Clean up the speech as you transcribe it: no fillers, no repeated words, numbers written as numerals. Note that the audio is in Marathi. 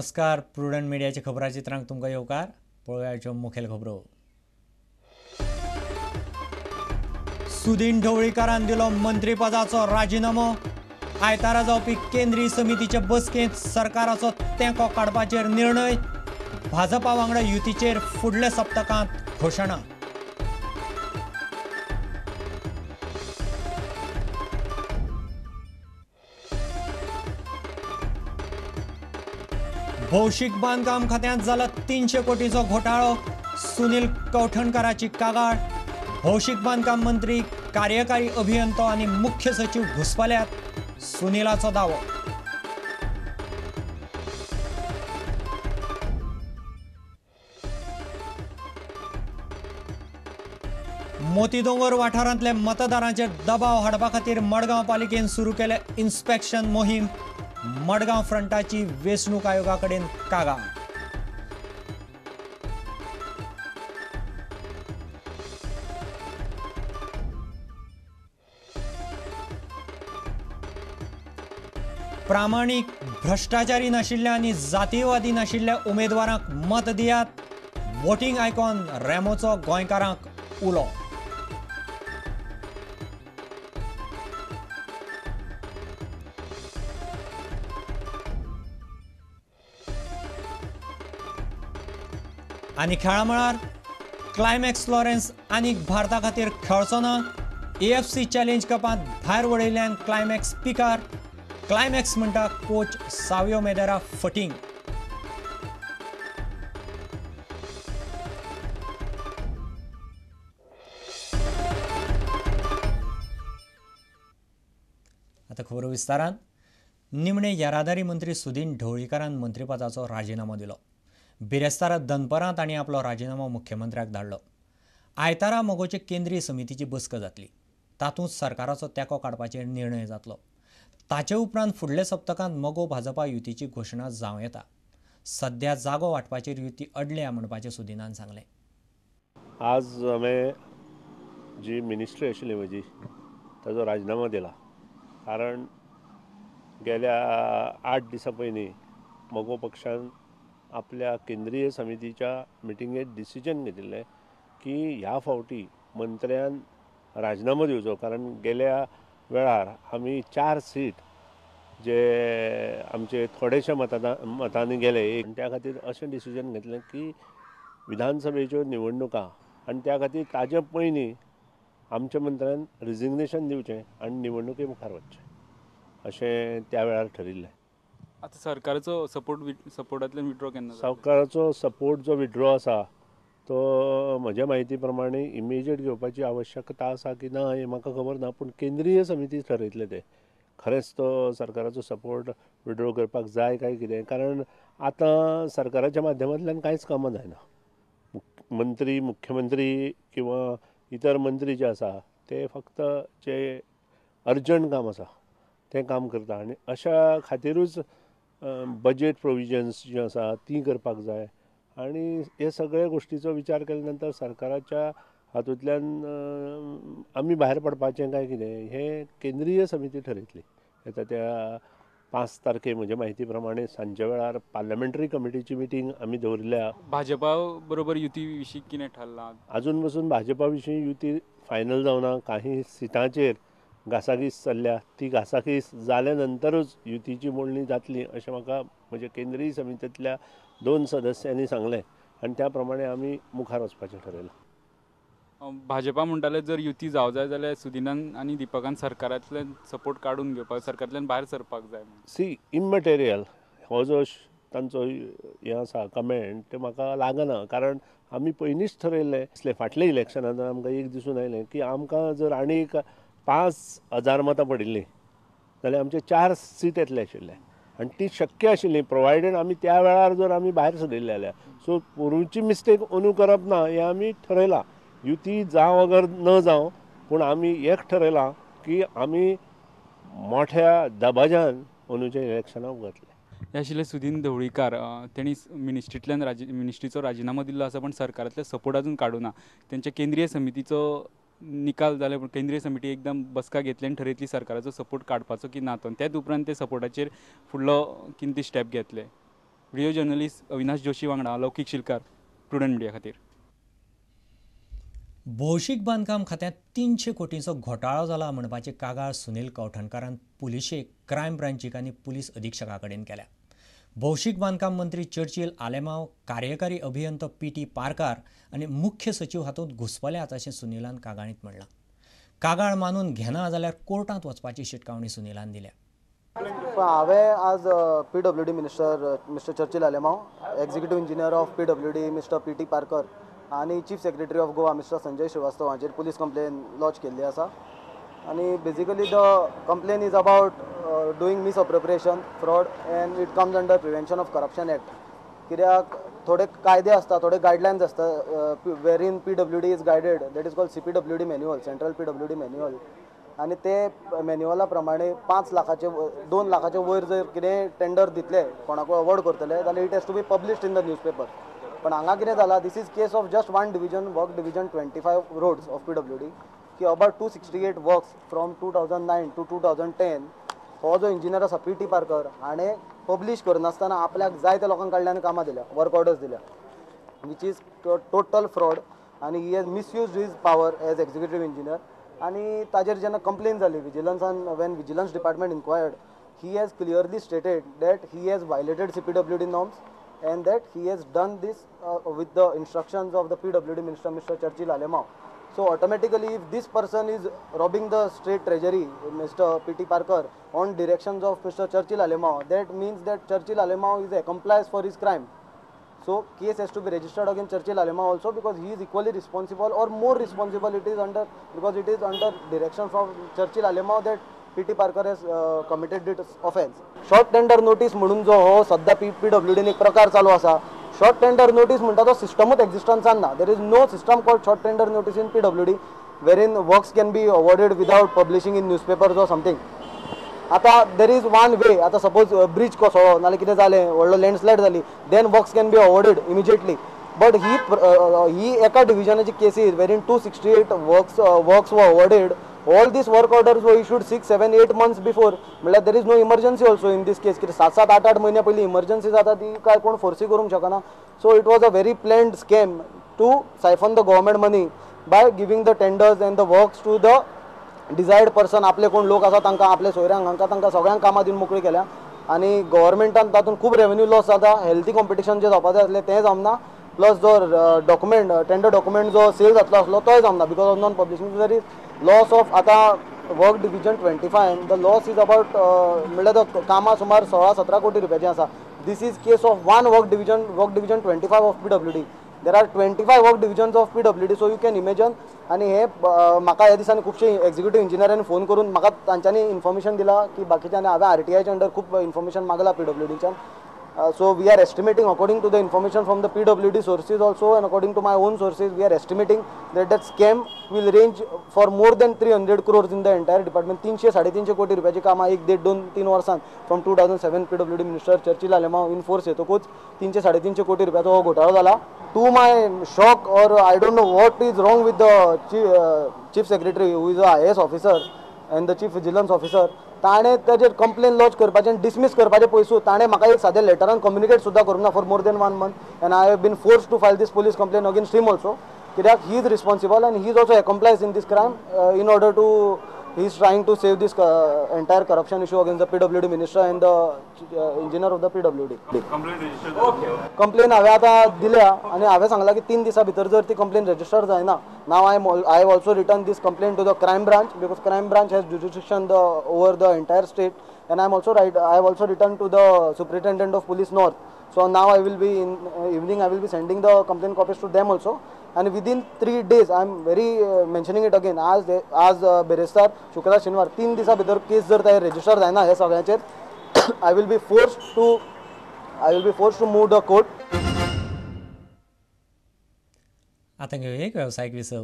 नमस्कार. प्रुडंट मीडियाचे खबरां चित्रांक तुमकां येवकार. पळोवयाच्यो मुखेल खबरो. सुदीन ढवळीकारान दिलो मंत्रीपदाचो राजिनामो. आयतारा जावपी केंद्रीय समितीचे बसकेंत सरकाराचो तेंको काडपाचेर निर्णय. भाजपा वांगडा युतीचेर फुडल्या सप्तकांत घोशणा. भौशीक बांदकाम खात्यांत जालो 300 कोटीचो घोटाळो. सुनील कौठणकराची कागाळ. भौशीक बांदकाम मंत्री, कार्यकारी अभियंतो आनी मुख्य सचिव घुसपल्यात. सुनीलाचो दावो. मोती दोंगर वाठारांतले मतदारांचेर दबाव हाडपा खातीर मडगांव पालिकेन सुरू केले इन्स्पेक्शन मोहीम. मडगांव फ्रंटाची वेंचणूक आयोगा कडेन कागाळ. प्रामाणीक, भ्रष्टाचारी नाशिल्ल्या आनी जातीयवादी नाशिल्ल्या उमेदवारांक मत दियात. वोटिंग आयकॉन रॅमोचो गोंयकारांक उलो. आनी खेळा मळार क्लायमॅक्स लॉरेन्स आनीक भारता खातीर खेळचो ना. AFC चॅलेंज कपांत भायर वडयल्ल्यान क्लायमॅक्स पिकार. क्लायमॅक्स म्हणटा कोच सावियो मेदेरा फटींग. आतां खबरो विस्तारान. निमणे येरादारी मंत्री सुदीन ढवळीकारान मंत्रीपदाचो राजिनामो दिलो. बिरेस्तार दनपारां तांणी आपलो राजिनामो मुख्यमंत्र्याक धाडलो. आयतारा मोगोचे केंद्रीय समितीची बसका जातली. तातूंत सरकाराचो तेंको काडपाचेर निर्णय जातलो. ताचे उपरांत फुडल्या सप्तकांत मोगो भाजपा युतीची घोशणा जावं येता. सध्या जागो वांटपाचेर युती अडल्या म्हणपाचें सुदीनान सांगलें. आज हांवें जी मिनिस्ट्री आशिल्ली म्हजी ताजो राजिनामो दिला. कारण गेल्या 8 दिसां पयलीं मोगो पक्षान आपल्या केंद्रीय समितीच्या मिटिंगेंत डिसिजन घेतिल्लें की ह्या फावटी मंत्र्यान राजिनामो दिवचो. कारण गेल्या वेळार आमी 4 सीट जे आमचे थोडेशे मतांनी गेले त्या खातीर अशें डिसिजन घेतलें की विधानसभेच्यो निवडणुका आनी त्या खातीर ताजे पयलीं आमच्या मंत्र्यान रिजिग्नेशन दिवचें आनी निवडणुके मुखार वचचें अशें त्या वेळार ठरिल्लें. आतां सरकाराचो सपोर्टांतल्यान विड्रॉ केन्ना? सरकाराचो सपोर्ट जो विड्रॉ आसा तो म्हज्या म्हायती प्रमाणे इमिजिएट घेवपाची आवश्यकता आसा की ना हें म्हाका खबर ना. पूण केंद्रीय समिती ठरयतले तें खरेंच तो सरकाराचो सपोर्ट विड्रॉ करपाक जाय काय कितें. कारण आतां सरकाराच्या माध्यमांतल्यान कांयच कामां जायना. मंत्री, मुख्यमंत्री किंवा इतर मंत्री जे आसा ते फक्त जे अर्जंट काम आसा तें काम करता. आनी अशा खातीरूच बजेट प्रोविजन्स जी आसा ती करपाक जाय. आनी हे सगळे गोश्टीचो विचार केल्या नंतर सरकाराच्या हातूंतल्यान आमी भायर पडपाचें काय कितें हें केंद्रीय समिती ठरयतली. येता त्या 5 तारखेक म्हज्या म्हायती प्रमाणे सांजच्या वेळार पार्लमेंटरी कमिटीची मिटींग आमी दवरल्या. भाजपा बरोबर युती विशीं कितें थारलां? अजून पसून भाजपा विशीं युती फायनल जावना. काही सिटांचेर घासाघीस चल्ल्या. ती घासाघीस जाल्या नंतरूच युतीची मोडणी जातली अशें म्हाका म्हज्या केंद्रीय समितींतल्या 2 सदस्यांनी सांगलें. आनी त्या प्रमाणे आमी मुखार वचपाचें ठरयलां. भाजपा म्हणटाले जर युती जावं जाय जाल्यार सुदिनान आनी दिपकान सरकारांतल्यान सपोर्ट काडून घेवपाक, सरकारांतल्यान भायर सरपाक जाय. सी इमटेरियल हो जो तांचो हें आसा कमेंट तें म्हाका लागना. कारण आमी पयलींच ठरयल्लें फाटल्या इलेक्शनांत आमकां एक दिसून आयलें की आमकां जर आनीक 5,000 मतां पडिल्लीं जाल्यार आमचे 4 सीट येतले आशिल्ले. आनी ती शक्य आशिल्ली प्रोवायडेड आमी त्या वेळार जर आमी भायर सरिल्ले जाल्यार. सो पोरूंची मिस्टेक अंदू करप ना हें आमी ठरयलां. युती जावं अगर न जावं पूण आमी एक ठरयलां की आमी मोठ्या दबाज्यान अंदूच्या इलेक्शनाक वतले. हे आशिल्ले सुदीन ढवळीकार. तेणी मिनिस्ट्रीचो राजिनामो दिल्लो आसा पण सरकारांतले सपोर्ट अजून काडूना. तेंच्या केंद्रीय समितीचो निकाल जाले पूण केंद्रीय समिती एकदम बसका घेतली आनी ठरयतली सरकाराचो सपोर्ट काडपाचो की ना तो. त्याच उपरांत ते सपोर्टाचेर फुडलो कितें स्टेप घेतले. व्हिडिओ जर्नलिस्ट अविनाश जोशी वांगडा लौकीक शिलकार, प्रुडंट मिडिया खातीर. भौशीक बांदकाम खात्यांत 300 कोटींचो घोटाळो जाला म्हणपाची कागाळ सुनील कवठणकारान पुलिशेक, क्रायम ब्रांचीक आनी पुलीस अधीक्षका कडेन केल्या. भौशीक बांदकाम मंत्री चर्चिल आलेमांव, कार्यकारी अभियंतो पी.टी. पारकार आनी मुख्य सचिव हातूंत घुसपल्यात अशें सुनीलान कागाळींत म्हणलां. कागाळ मानून घेना जाल्यार कोर्टांत वचपाची शिटकावणी सुनीलान दिल्या. हांवें आज PWD mister Churchill Alemao, executive engineer of PWD mister P.T. Parkar आनी chief secretary of Goa mister Sanjay Shrivastava हांचेर पुलीस कंप्लेन लॉन्च केल्ली आसा. आनी basically the complaint is about doing misappropriation, fraud and it comes under prevention of corruption act. कित्याक थोडे कायदे आसता, थोडे गायडलायन्स आसता where in PWD is guided, that is called CPWD manual, central PWD manual. आनी ते मॅन्युअला प्रमाणे 2 लाखाचे वयर जर कितें टेंडर दितले, कोणाकूय अवॉर्ड करतले जाल्यार it has to be published in the newspaper. पण हांगा कितें जालां, this is case of just one division, work division 25 roads of PWD, की अबाउट 268 वर्क्स फ्रॉम 2009 टू 2010 हो जो इंजिनियर आसा P.T. पारकर हाणें पब्लीश करनासतना आपल्याक जाय त्या लोकांक कडल्यान कामां दिल्या, वर्क ऑर्डर्स दिल्या, वीच इज टोटल फ्रॉड. आनी he has misused his power as executive engineer. आनी ताजेर जेन्ना कंप्लेन जाली विजिलन्सान, when vigilance department inquired, he has clearly stated that he has violated CPWD norms and that he has done this with the instructions of the PWD minister Mr. Churchill Alemao. So automatically if this person is robbing the state treasury, Mr. P.T. Parker, on directions of Mr. Churchill Alemao, that means that Churchill Alemao is accomplice for his crime. So case has to be registered against Churchill Alemao also, because he is equally responsible or more responsible it is under, because it is under direction from Churchill Alemao that P.T. Parker has committed this offence. Short tender notice म्हणून जो हो सद्या PWDन एक प्रकार चालू आसा, शॉर्ट टेंडर नोटीस म्हणटा तो सिस्टमूच एक्झिस्टन्सान ना. There is no system called short tender notice in PWD where works can be awarded without publishing in newspapers or something. आतां देर इज वन वे, आतां सपोज ब्रिज कोसळ्ळो नाल्यार कितें जालें, व्हडलो लँडस्लायड जाली, then works can be awarded immediately. But ही एका डिविजनाची cases where in 268 works were awarded. All these work orders were issued 6, 7, 8 months before. म्हळ्यार there is no emergency also in this case. कितें 7, 8 म्हयन्या पयलीं इमर्जन्सी जाता ती काय कोण फोर्सी करूंक शकना. So it was a very planned scam to siphon the government money by giving the tenders and the works to the desired person. आपले कोण लोक आसा तांकां, आपले सोयऱ्यांक तांकां सगळ्यांक कामां दिवन मोकळी केल्या. आनी गव्हर्मेंटान तातूंत खूब रेव्हेन्यू लॉस जाता. हेल्थी कॉम्पिटिशन जे जावपाक जाय आसलें तें जमना. प्लस जो डॉक्युमेंट, टेंडर डॉक्युमेंट जो सेल जातलो आसलो तोय जमना because of non publishing. There is loss of आतां work division 25 the loss is about म्हणल्यार कामां सुमार 16-17 कोटी रुपयाची आसा. This is case of one work division 25 of PWD. There are 25 work divisions of PWD. So you can imagine. आनी हे म्हाका ह्या दिसांनी खुबशे एक्झिक्युटीव इंजिनियरांनी फोन करून म्हाका तांच्यांनी इन्फॉर्मेशन दिला की बाकीच्यांनी, हांवें RTIच्या अंडर खूब information मागला PWDच्यान. So we are estimating according to the information from the PWD sources also and according to my own sources, we are estimating that scam will range for more than 300 crores in the entire department. 300-350 कोटी रुपयाची कामां 1-1.5-2-3 वर्सान from 2007 PWD minister Churchill Alemao in force येतकूच 300-350 कोटी रुपयाचो हो घोटाळो जाला. टू माय शॉक और I don't know what is wrong with the chief secretary who is a IAS officer end the chief vigilance officer. ताणें ताजेर कंप्लेन लॉन्च करपाचें, डिसमीस करपाचें पयसूं ताणें म्हाका एक सादें लेटरान कम्युनिकेट सुद्दां करूंक ना for more than 1 month. And I have been force to file this police complaint against him also, कित्याक he is responsible and he is also accomplice in this crime in order to he is trying to save this entire corruption issue against the PWD minister and the engineer of the PWD. Complaint हांवें आतां दिल्या आनी हांवें सांगलां की 3 दिसां भितर जर ती कंप्लेन रजिस्टर जायना. Now I have also written this complaint to the crime branch because crime branch has jurisdiction over the entire state, and I have also written to the superintendent of police north. So now I will be in evening I will be sending the complaint copies to them also. And within 3 days, I am very mentioning it again, आज बेरेस्तार शुक्रार शनिवार 3 दिसां भितर केस जर ताजेर रजिस्टर जायना हे सगळ्याचेर, I will be forced to move the court. आतां घेवया एक वेवसायीक विसव.